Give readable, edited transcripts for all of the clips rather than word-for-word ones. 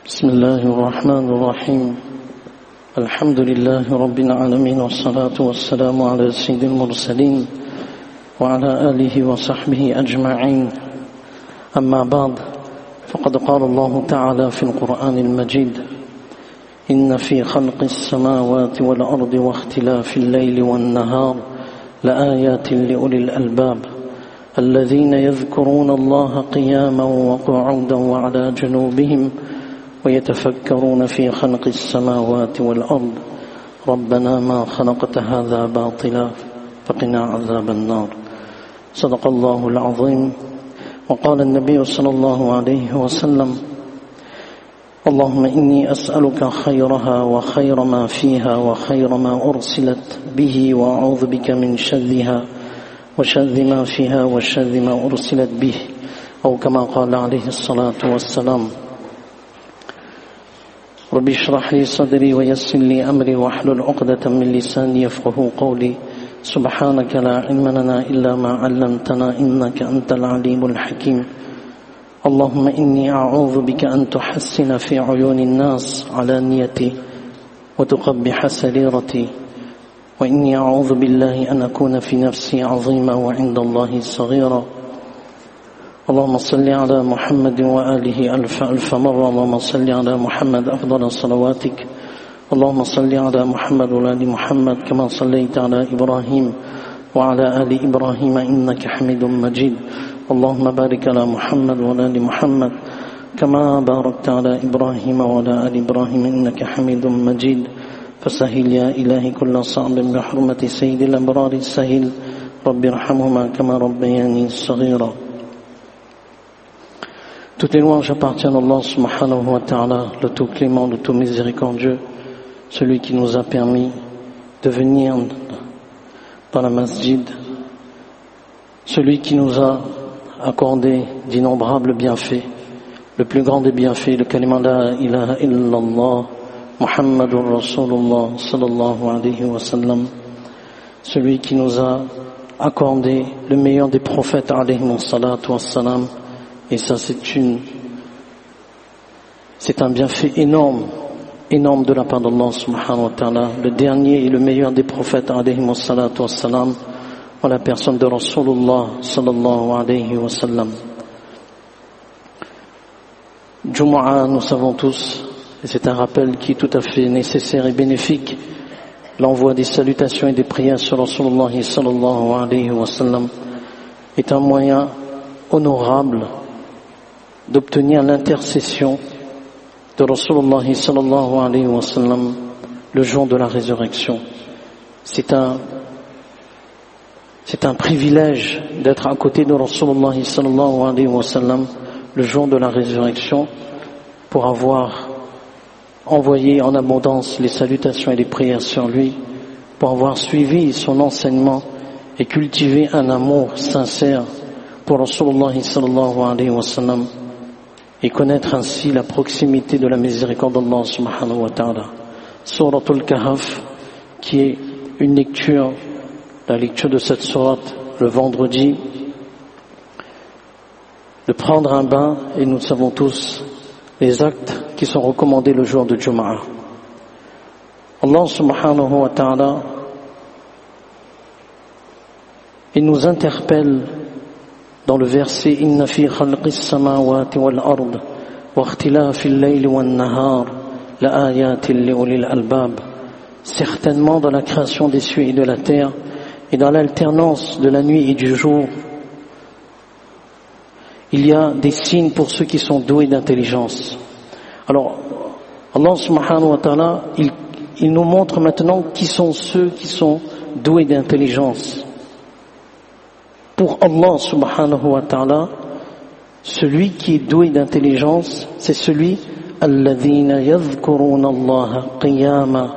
بسم الله الرحمن الرحيم الحمد لله رب العالمين والصلاة والسلام على سيد المرسلين وعلى آله وصحبه أجمعين أما بعد فقد قال الله تعالى في القرآن المجيد إن في خلق السماوات والأرض واختلاف الليل والنهار لآيات لأولي الألباب الذين يذكرون الله قياما وقعودا وعلى جنوبهم ويتفكرون في خلق السماوات والأرض ربنا ما خلقت هذا باطلا فقنا عذاب النار صدق الله العظيم وقال النبي صلى الله عليه وسلم اللهم إني أسألك خيرها وخير ما فيها وخير ما أرسلت به وأعوذ بك من شرها وشر ما فيها وشر ما أرسلت به أو كما قال عليه الصلاة والسلام رب اشرح لي صدري ويسر لي أمري واحلل عقدة من لساني يفقهوا قولي سبحانك لا علم لنا إلا ما علمتنا إنك أنت العليم الحكيم اللهم إني أعوذ بك أن تحسن في عيون الناس علانيتي وتقبح سريرتي وإني أعوذ بالله أن أكون في نفسي عظيما وعند الله صغيرا اللهم صل على محمد وآله ألف مرة اللهم صل على محمد أفضل صلواتك اللهم صل على محمد وآل محمد كما صليت على إبراهيم وعلى آل إبراهيم إنك حميد مجيد اللهم بارك على محمد وآل محمد كما باركت على إبراهيم وعلى آل إبراهيم إنك حميد مجيد فسهل يا إلهي كل صعب بحرمة سيد الأبرار سهل رب ارحمهما كما ربياني صغيرا. Toutes les louanges appartiennent à Allah subhanahu wa ta'ala, le tout clément, le tout miséricordieux, celui qui nous a permis de venir dans la masjid, celui qui nous a accordé d'innombrables bienfaits, le plus grand des bienfaits, le kalima la ilaha illallah, Muhammadur Rasulullah sallallahu alayhi wa sallam, celui qui nous a accordé le meilleur des prophètes alayhi wa salatu wa salam. Et ça c'est un bienfait énorme de la part d'Allah subhanahu wa ta'ala, le dernier et le meilleur des prophètes alayhi wa salatu wa salam, en la personne de Rasulullah sallallahu alayhi wa sallam. Jumu'ah, nous savons tous, et c'est un rappel qui est tout à fait nécessaire et bénéfique, l'envoi des salutations et des prières sur Rasulullah sallallahu alayhi wa sallam est un moyen honorable d'obtenir l'intercession de Rasulullah sallallahu alayhi wa sallam le jour de la résurrection. C'est un privilège d'être à côté de Rasulullah sallallahu alayhi wa sallam le jour de la résurrection pour avoir envoyé en abondance les salutations et les prières sur lui, pour avoir suivi son enseignement et cultivé un amour sincère pour Rasulullah sallallahu alayhi wa sallam et connaître ainsi la proximité de la miséricorde d'Allah subhanahu wa ta'ala. Suratul Kahf, qui est une lecture, la lecture de cette sourate le vendredi, de prendre un bain, et nous savons tous les actes qui sont recommandés le jour de Jumu'ah. Allah subhanahu wa ta'ala, il nous interpelle dans le verset Inna fi khalqis samawati wal ard wa ikhtilafil layli wan nahar la ayatin li ulil albab. Certainement dans la création des cieux et de la terre et dans l'alternance de la nuit et du jour, il y a des signes pour ceux qui sont doués d'intelligence. Alors, Allah subhanahu wa ta'ala, il nous montre maintenant qui sont ceux qui sont doués d'intelligence. Pour Allah subhanahu wa ta'ala, celui qui est doué d'intelligence, c'est celui alladhina yadhkuruna Allah qiyama,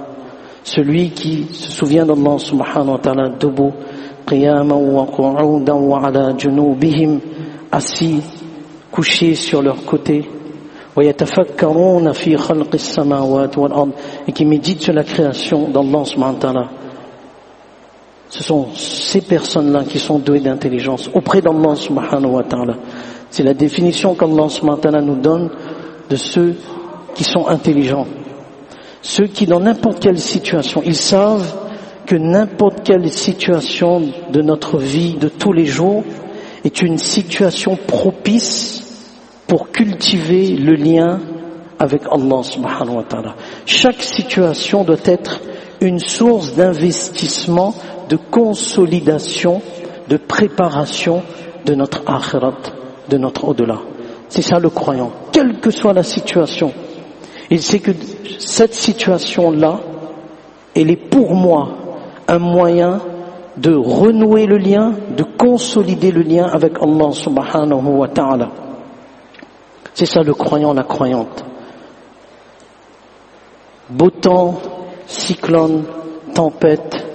celui qui se souvient d'Allah subhanahu wa ta'ala debout, qiyama wa qu'udan wa ala junubihim, assis, couchés sur leur côté, wa yatafakkaruna fi khalqis samawati wal ard, et qui méditent sur la création d'Allah subhanahu wa ta'ala. Ce sont ces personnes-là qui sont douées d'intelligence auprès d'Allah subhanahu wa ta'ala. C'est la définition qu'Allah subhanahu wa ta'ala nous donne de ceux qui sont intelligents. Ceux qui, dans n'importe quelle situation, ils savent que n'importe quelle situation de notre vie, de tous les jours, est une situation propice pour cultiver le lien avec Allah subhanahu wa ta'ala. Chaque situation doit être une source d'investissement, de consolidation, de préparation de notre akhirat, de notre au-delà. C'est ça le croyant. Quelle que soit la situation, il sait que cette situation-là, elle est pour moi un moyen de renouer le lien, de consolider le lien avec Allah subhanahu wa ta'ala. C'est ça le croyant, la croyante. Beau temps, cyclone, tempête,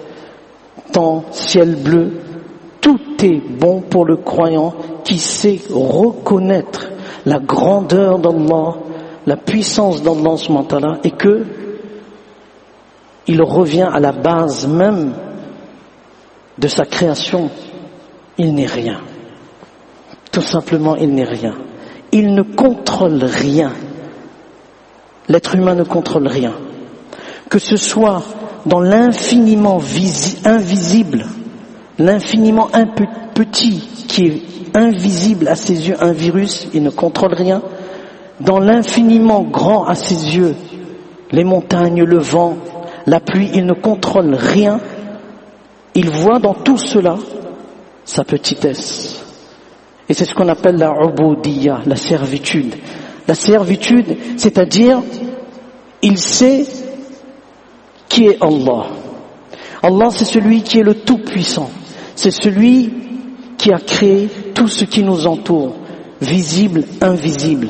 temps, ciel bleu, tout est bon pour le croyant qui sait reconnaître la grandeur d'Allah, la puissance d'Allah subhanahu wa ta'ala, et que il revient à la base même de sa création. Il n'est rien. Tout simplement, il n'est rien. Il ne contrôle rien. L'être humain ne contrôle rien. Que ce soit dans l'infiniment invisible, l'infiniment petit qui est invisible à ses yeux, un virus, il ne contrôle rien. Dans l'infiniment grand à ses yeux, les montagnes, le vent, la pluie, il ne contrôle rien. Il voit dans tout cela sa petitesse. Et c'est ce qu'on appelle la ubudiyya, la servitude. La servitude, c'est-à-dire, il sait qui est Allah. Allah, c'est celui qui est le Tout-Puissant. C'est celui qui a créé tout ce qui nous entoure, visible, invisible.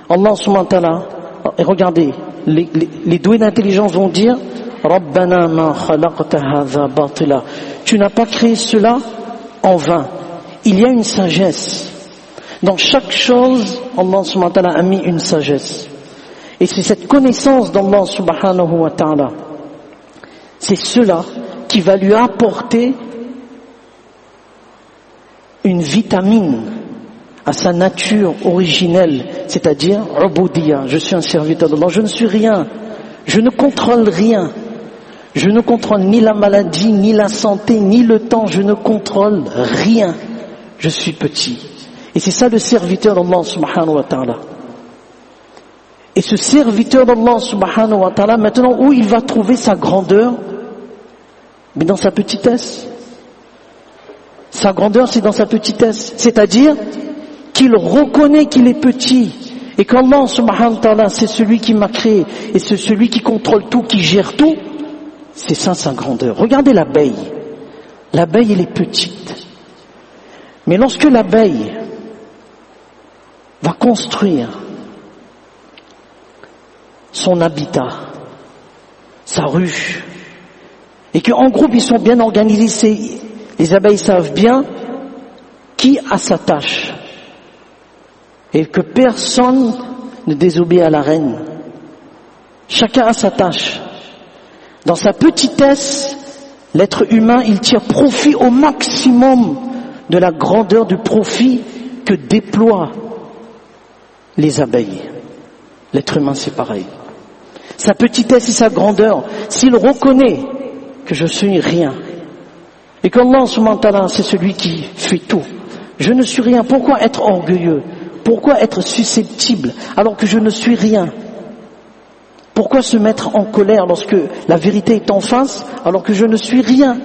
Allah subhanahu wa ta'ala, et regardez, les doués d'intelligence vont dire Rabbana ma khalaqta hadha batila. Tu n'as pas créé cela en vain. Il y a une sagesse. Dans chaque chose, Allah subhanahu wa ta'ala a mis une sagesse. Et c'est cette connaissance d'Allah subhanahu wa ta'ala, c'est cela qui va lui apporter une vitamine à sa nature originelle, c'est-à-dire ubudiyya. Je suis un serviteur d'Allah, je ne suis rien, je ne contrôle rien. Je ne contrôle ni la maladie, ni la santé, ni le temps, je ne contrôle rien. Je suis petit. Et c'est ça le serviteur d'Allah subhanahu wa ta'ala. Et ce serviteur d'Allah subhanahu wa ta'ala, maintenant, où il va trouver sa grandeur? Mais dans sa petitesse. Sa grandeur, c'est dans sa petitesse. C'est-à-dire qu'il reconnaît qu'il est petit. Et qu'Allah subhanahu wa ta'ala, c'est celui qui m'a créé. Et c'est celui qui contrôle tout, qui gère tout. C'est ça sa grandeur. Regardez l'abeille. L'abeille, elle est petite. Mais lorsque l'abeille va construire son habitat, sa ruche, et qu'en groupe ils sont bien organisés, les abeilles savent bien qui a sa tâche, et que personne ne désobéit à la reine. Chacun a sa tâche. Dans sa petitesse, l'être humain, il tire profit au maximum de la grandeur du profit que déploient les abeilles. L'être humain, c'est pareil. Sa petitesse et sa grandeur, s'il reconnaît que je suis rien, et qu'Allah subhanahu wa ta'ala, c'est celui qui fait tout. Je ne suis rien. Pourquoi être orgueilleux? Pourquoi être susceptible alors que je ne suis rien? Pourquoi se mettre en colère lorsque la vérité est en face alors que je ne suis rien?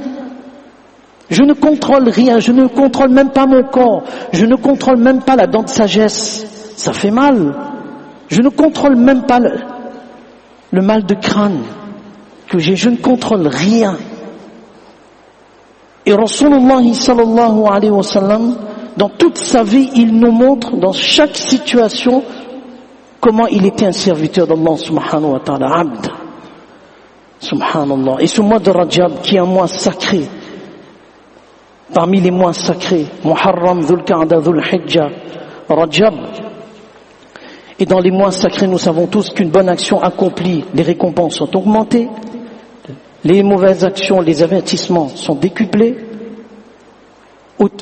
Je ne contrôle rien, je ne contrôle même pas mon corps, je ne contrôle même pas la dent de sagesse. Ça fait mal. Je ne contrôle même pas le mal de crâne que j'ai, je ne contrôle rien. Et Rasulullah sallallahu alayhi wa sallam, dans toute sa vie, il nous montre dans chaque situation comment il était un serviteur d'Allah subhanahu wa ta'ala, abd. Subhanallah. Et ce mois de Rajab, qui est un mois sacré, parmi les mois sacrés, Muharram, Dhul Qa'da, Dhul Hijjah, Rajab. Et dans les mois sacrés, nous savons tous qu'une bonne action accomplie, les récompenses sont augmentées, les mauvaises actions, les avertissements sont décuplés.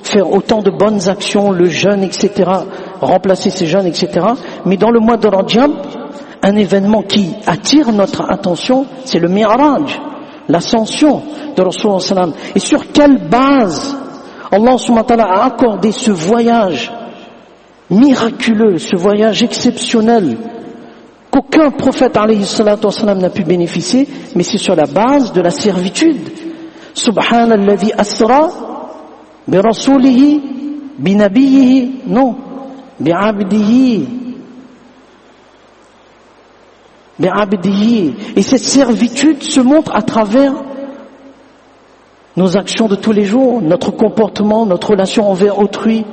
Faire autant de bonnes actions, le jeûne, etc., remplacer ces jeûnes, etc. Mais dans le mois de Rajab, un événement qui attire notre attention, c'est le Mi'raj, l'ascension de Rasulullah sallam. Et sur quelle base Allah subhanahu wa ta'ala a accordé ce voyage miraculeux, ce voyage exceptionnel qu'aucun prophète alayhi salatu wassalam n'a pu bénéficier, mais c'est sur la base de la servitude. Subhanalladhi asra bi rasulihi bi nabiyhi, non, bi abdihi. Et cette servitude se montre à travers nos actions de tous les jours, notre comportement, notre relation envers autrui,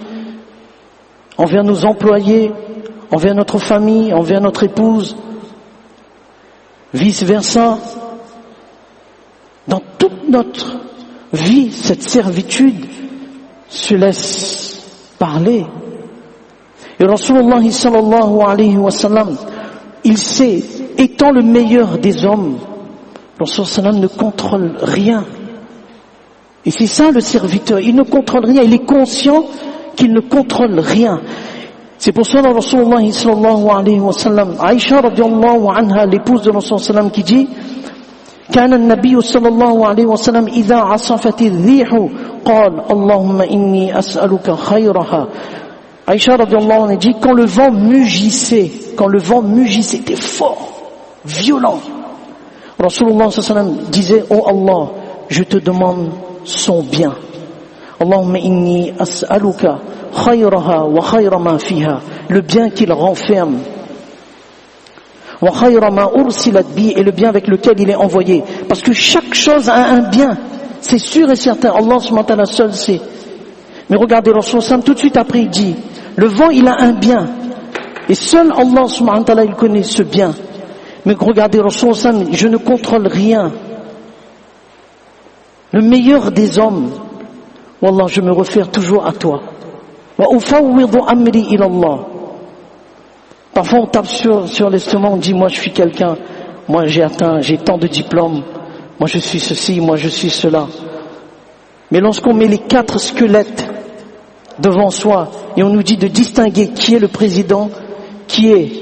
envers nos employés, envers notre famille, envers notre épouse, vice-versa. Dans toute notre vie, cette servitude se laisse parler. Et Rasulullah sallallahu alayhi wa sallam, il sait, étant le meilleur des hommes, Rasulullah sallam ne contrôle rien. Et c'est ça le serviteur, il ne contrôle rien, il est conscient qu'il ne contrôle rien. C'est pour ça que Rasulullah sallallahu alayhi wa sallam, Aïcha radiallahu anha, l'épouse de Rasulullah sallam, qui dit كان النبي صلى الله عليه وسلم إذا عصفت الريح قال اللهم إني أسألك خيرها. Aïcha radiallahu anha dit quand le vent mugissait, était fort, violent, Rasulullah sallallahu alayhi wa sallam disait oh Allah, je te demande son bien. Allahumma inni as'aluka khayraha wa khayra ma fiha, le bien qu'il renferme, wa khayra ma ursilat bi, et le bien avec lequel il est envoyé, parce que chaque chose a un bien, c'est sûr et certain, Allah subhanahu wa ta'ala seul sait. Mais regardez, Rasulullah tout de suite après il dit le vent il a un bien, et seul Allah subhanahu wa ta'ala il connaît ce bien. Mais regardez, Rasulullah, je ne contrôle rien. Le meilleur des hommes, Wallah, je me réfère toujours à toi. Wa ufawwidu amri ila Allah. Parfois on tape sur l'estomac, on dit moi je suis quelqu'un, moi j'ai tant de diplômes, moi je suis ceci, moi je suis cela. Mais lorsqu'on met les 4 squelettes devant soi et on nous dit de distinguer qui est le président, qui est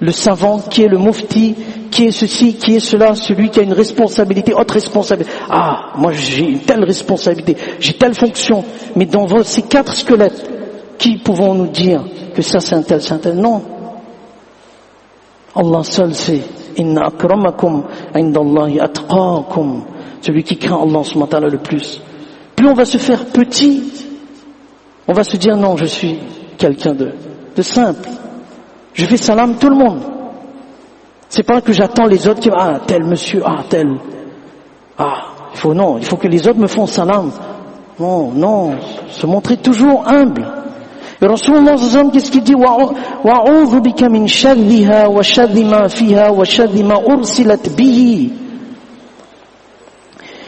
le savant, qui est le mufti, qui est ceci, qui est cela, celui qui a une responsabilité, autre responsabilité. Ah, moi j'ai une telle responsabilité, j'ai telle fonction. Mais dans ces 4 squelettes, qui pouvons nous dire que ça c'est un tel? Non. Allah seul sait. Inna akramakum indallahi atqakum. Celui qui craint Allah subhanahu wa ta'ala le plus. Plus on va se faire petit, on va se dire non, je suis quelqu'un de simple. Je fais salam tout le monde. C'est pas que j'attends les autres qui ah tel monsieur, ah tel. Ah, il faut que les autres me font salam. Non, se montrer toujours humble. Et Rasulullah sallallahu alayhi wa sallam, qu'est-ce qu'il dit? Wa'udhu bika min sharriha wa sharri ma fiha wa sharri ma ursilat bihi.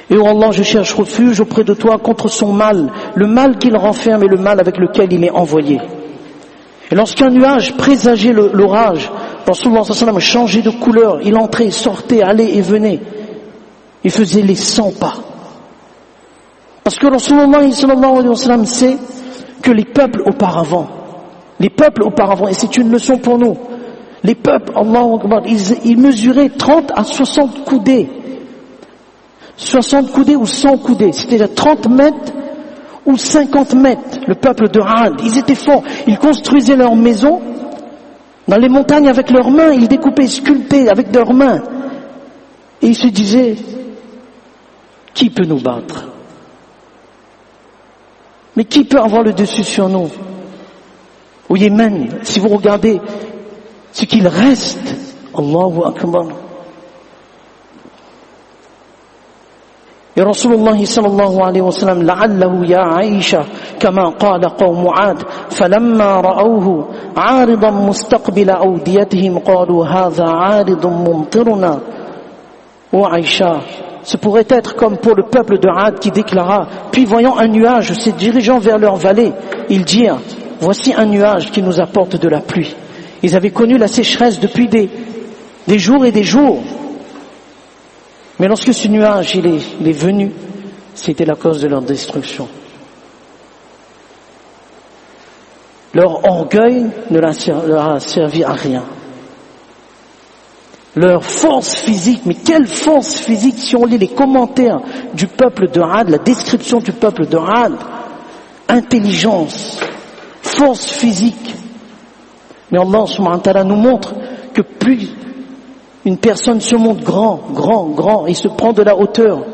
Et oh Allah, je cherche refuge auprès de toi contre son mal, le mal qu'il renferme et le mal avec lequel il est envoyé. Et lorsqu'un nuage présageait l'orage, Rasulullah sallallahu alayhi wa sallam changeait de couleur, il entrait, sortait, allait et venait. Il faisait les 100 pas. Parce que Rasulullah sallallahu alayhi wa sallam sait que les peuples auparavant, et c'est une leçon pour nous, les peuples, Allahu Akbar, ils mesuraient 30 à 60 coudées. 60 coudées ou 100 coudées, c'était 30 mètres ou 50 mètres, le peuple de Had. Ils étaient forts, ils construisaient leurs maisons dans les montagnes avec leurs mains, ils découpaient, sculptaient avec leurs mains. Et ils se disaient, qui peut nous battre? Mais qui peut avoir le dessus sur nous? Au Yémen, si vous regardez ce qu'il reste, Allahu Akbar. Et Rasulullah sallallahu alayhi wa sallam, la'allahu ya Aïcha, kama qala qawmu 'ad, falamma ra'awhu 'aridan mustaqbila awdiyatihim qalu hadha 'aridun mumtiruna. Oh Aïcha, ce pourrait être comme pour le peuple de Had qui déclara, puis voyant un nuage se dirigeant vers leur vallée, ils dirent, voici un nuage qui nous apporte de la pluie. Ils avaient connu la sécheresse depuis des jours et des jours. Mais lorsque ce nuage il est venu, c'était la cause de leur destruction. Leur orgueil ne leur a servi à rien. Leur force physique, mais quelle force physique si on lit les commentaires du peuple de Ad, la description du peuple de Ad, intelligence, force physique. Mais Allah subhanahu wa ta'ala nous montre que plus une personne se montre grand, et se prend de la hauteur,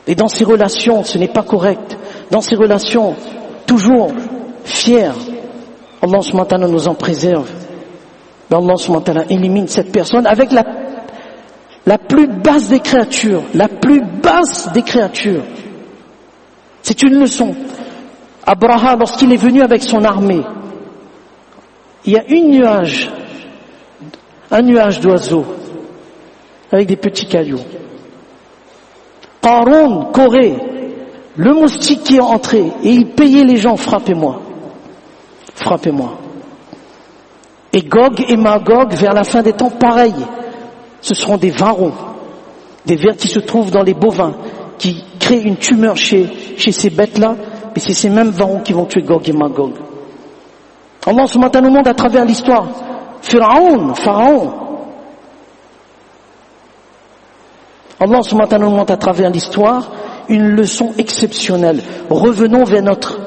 et dans ses relations, ce n'est pas correct, dans ses relations, toujours fier, Allah subhanahu wa ta'ala nous en préserve. Ben Allah subhanahu wa ta'ala élimine cette personne avec la plus basse des créatures, la plus basse des créatures. C'est une leçon. Abraha, lorsqu'il est venu avec son armée, il y a un nuage d'oiseaux avec des petits cailloux. Qarun, Corée, le moustique qui est entré et il payait les gens, frappez-moi. Et Gog et Magog, vers la fin des temps, pareil. Ce seront des varons, des vers qui se trouvent dans les bovins, qui créent une tumeur chez ces bêtes-là, mais c'est ces mêmes varons qui vont tuer Gog et Magog. Allah subhanahu wa ta'ala nous montre à travers l'histoire. Pharaon. Allah subhanahu wa ta'ala nous montre à travers l'histoire une leçon exceptionnelle. Revenons vers notre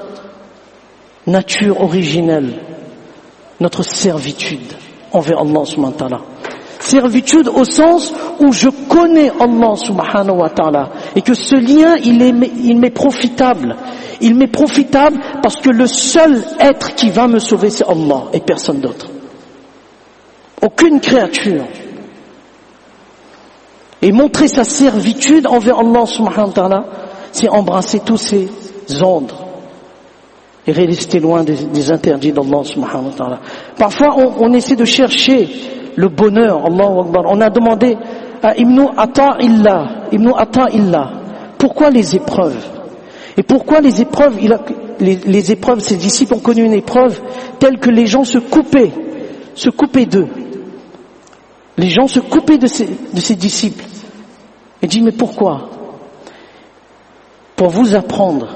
nature originelle, notre servitude envers Allah subhanahu wa ta'ala. Servitude au sens où je connais Allah subhanahu wa ta'ala et que ce lien il m'est profitable. Il m'est profitable parce que le seul être qui va me sauver c'est Allah et personne d'autre. Aucune créature. Et montrer sa servitude envers Allah subhanahu wa ta'ala, c'est embrasser tous ses ordres et rester loin des interdits d'Allah subhanahu wa ta'ala. Parfois on essaie de chercher le bonheur, Allahu Akbar. On a demandé à Ibn Ata'illah, pourquoi les épreuves? Et pourquoi les épreuves? Les épreuves, ses disciples ont connu une épreuve telle que les gens se coupaient d'eux. Les gens se coupaient de ses disciples. Et dit, mais pourquoi? Pour vous apprendre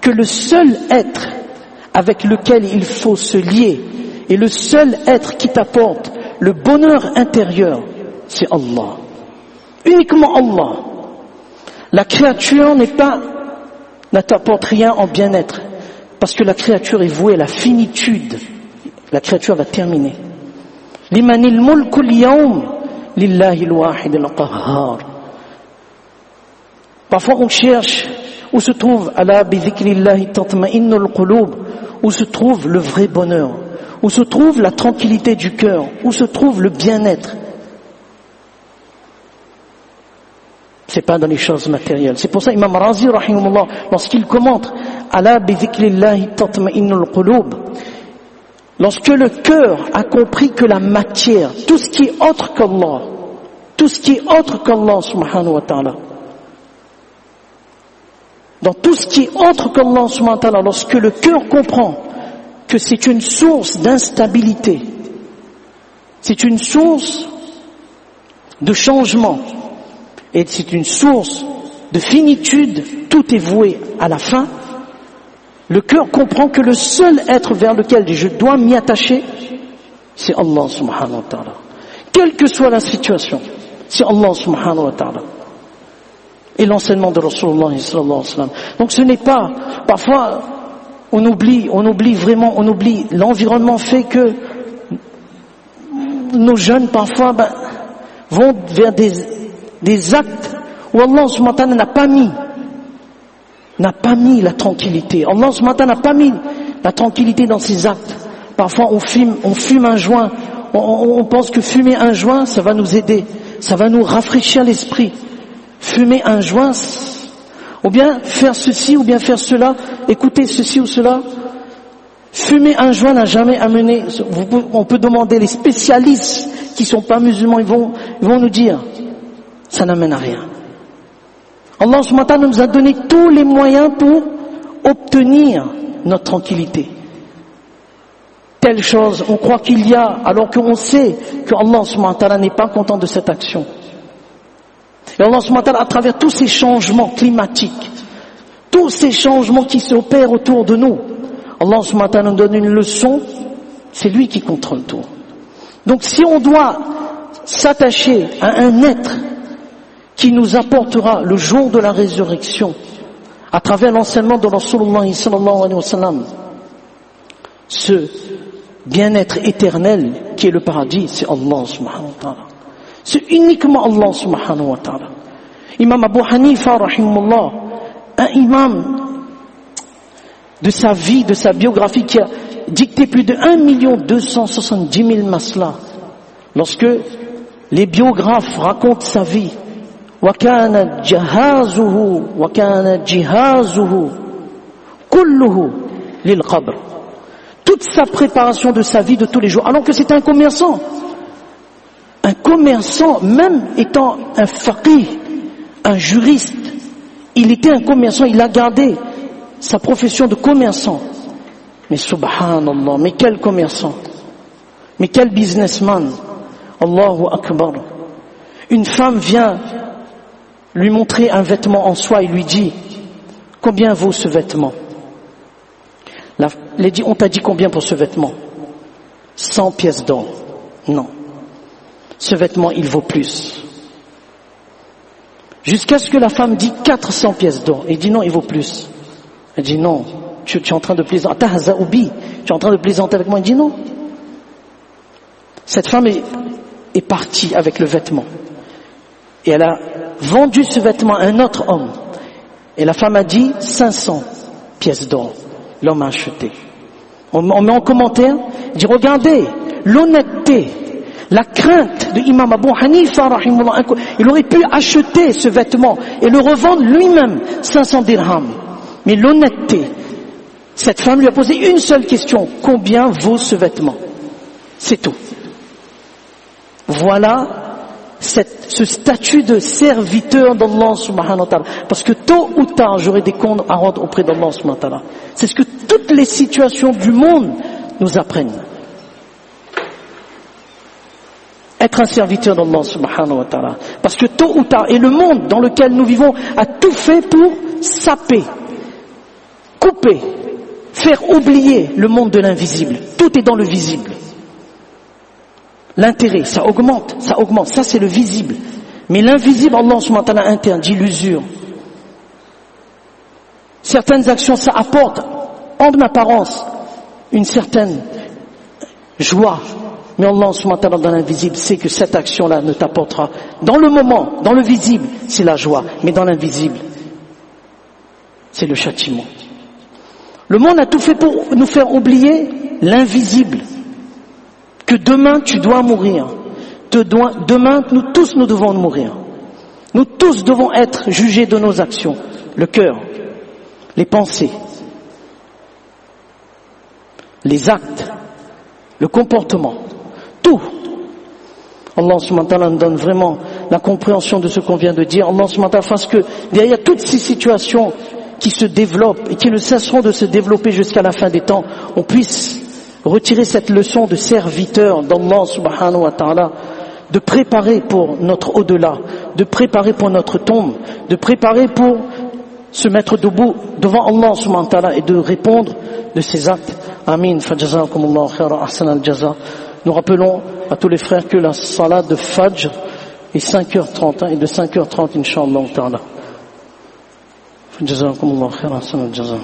que le seul être avec lequel il faut se lier et le seul être qui t'apporte le bonheur intérieur, c'est Allah. Uniquement Allah. La créature ne t'apporte rien en bien-être parce que la créature est vouée à la finitude. La créature va terminer. Limanil mulku al-yawm lillahi al-wahid al-qahhar. Parfois on cherche où se trouve ala bi dhikrillahi tatma'innul qulub, où se trouve le vrai bonheur, où se trouve la tranquillité du cœur, où se trouve le bien-être. C'est pas dans les choses matérielles. C'est pour ça Imam Razi rahimahullah, lorsqu'il commente ala bi dhikrillahi tatma'innul qulub, lorsque le cœur a compris que la matière, tout ce qui est autre qu'Allah subhanahu wa ta'ala, dans tout ce qui est autre qu'Allah subhanahu wa ta'ala, lorsque le cœur comprend que c'est une source d'instabilité, c'est une source de changement, et c'est une source de finitude, tout est voué à la fin, le cœur comprend que le seul être vers lequel je dois m'y attacher, c'est Allah subhanahu wa ta'ala. Quelle que soit la situation, c'est Allah subhanahu wa ta'ala. Et l'enseignement de Rasulullah sallallahu alayhi wa sallam. Donc ce n'est pas, parfois on oublie l'environnement fait que nos jeunes parfois vont vers des actes où Allah subhanahu wa ta'ala n'a pas mis la tranquillité. Allah subhanahu wa ta'ala n'a pas mis la tranquillité dans ses actes. Parfois on fume un joint, on pense que fumer un joint ça va nous aider, ça va nous rafraîchir l'esprit. Fumer un joint, ou bien faire ceci, ou bien faire cela, écouter ceci ou cela. Fumer un joint n'a jamais amené, on peut demander les spécialistes qui sont pas musulmans, ils vont nous dire, ça n'amène à rien. Allah subhanahu wa ta'ala nous a donné tous les moyens pour obtenir notre tranquillité. Telle chose, on croit qu'il y a, alors qu'on sait que Allah subhanahu wa ta'ala n'est pas content de cette action. Et Allah subhanahu wa ta'ala, à travers tous ces changements climatiques, tous ces changements qui s'opèrent autour de nous, Allah subhanahu wa ta'ala nous donne une leçon, c'est lui qui contrôle tout. Donc si on doit s'attacher à un être qui nous apportera le jour de la résurrection à travers l'enseignement de Rasulullah sallallahu alayhi wa sallam ce bien-être éternel qui est le paradis, c'est Allah subhanahu wa ta'ala. C'est uniquement Allah subhanahu wa ta'ala. Imam Abu Hanifa rahimahullah, un imam de sa vie, de sa biographie qui a dicté plus de 1 270 000 maslas. Lorsque les biographes racontent sa vie, وَكَانَ جِهَازُهُ كُلُّهُ لِلْقَبْرِ, toute sa préparation de sa vie de tous les jours, alors que c'était un commerçant. Un commerçant, même étant un faqih, un juriste, il était un commerçant, il a gardé sa profession de commerçant. Mais subhanallah, mais quel commerçant, mais quel businessman, Allahu Akbar. Une femme vient lui montrer un vêtement en soie et lui dit, combien vaut ce vêtement? Elle dit, on t'a dit combien pour ce vêtement? 100 pièces d'or. Non. Ce vêtement, il vaut plus. Jusqu'à ce que la femme dit 400 pièces d'or. Il dit non, il vaut plus. Elle dit non, tu es en train de plaisanter. Tu es en train de plaisanter avec moi. Il dit non. Cette femme est partie avec le vêtement. Et elle a vendu ce vêtement à un autre homme. Et la femme a dit 500 pièces d'or. L'homme a acheté. On met en commentaire, il dit regardez, l'honnêteté, la crainte de Imam Abu Hanifa, il aurait pu acheter ce vêtement et le revendre lui-même 500 dirhams. Mais l'honnêteté, cette femme lui a posé une seule question, combien vaut ce vêtement? C'est tout. Voilà ce statut de serviteur d'Allah subhanahu wa ta'ala. Parce que tôt ou tard, j'aurai des comptes à rendre auprès d'Allah subhanahu wa ta'ala. C'est ce que toutes les situations du monde nous apprennent. Être un serviteur d'Allah subhanahu wa ta'ala. Parce que tôt ou tard, et le monde dans lequel nous vivons a tout fait pour saper, couper, faire oublier le monde de l'invisible. Tout est dans le visible. L'intérêt, ça augmente, ça c'est le visible. Mais l'invisible, Allah subhanahu wa ta'ala interdit l'usure. Certaines actions, ça apporte, en apparence, une certaine joie. Mais Allah subhanahu wa ta'ala dans l'invisible sait que cette action-là ne t'apportera. Dans le moment, dans le visible, c'est la joie. Mais dans l'invisible, c'est le châtiment. Le monde a tout fait pour nous faire oublier l'invisible. Que demain tu dois mourir. Demain nous devons mourir. Nous tous devons être jugés de nos actions. Le cœur, les pensées, les actes, le comportement, tout. Allah subhanahu wa ta'ala nous donne vraiment la compréhension de ce qu'on vient de dire. Allah subhanahu wa ta'ala fasse que derrière toutes ces situations qui se développent et qui ne cesseront de se développer jusqu'à la fin des temps, on puisse retirer cette leçon de serviteur d'Allah subhanahu wa ta'ala, de préparer pour notre au-delà, de préparer pour notre tombe, de préparer pour se mettre debout devant Allah subhanahu wa ta'ala et de répondre de ses actes. Amin. Fajazakumullahu khairan ahsan al-jaza. Nous rappelons à tous les frères que la salat de Fajr est 5h30 et de 5h30 inshallah ta'ala. Fajazakumullahu khairan ahsan al-jaza.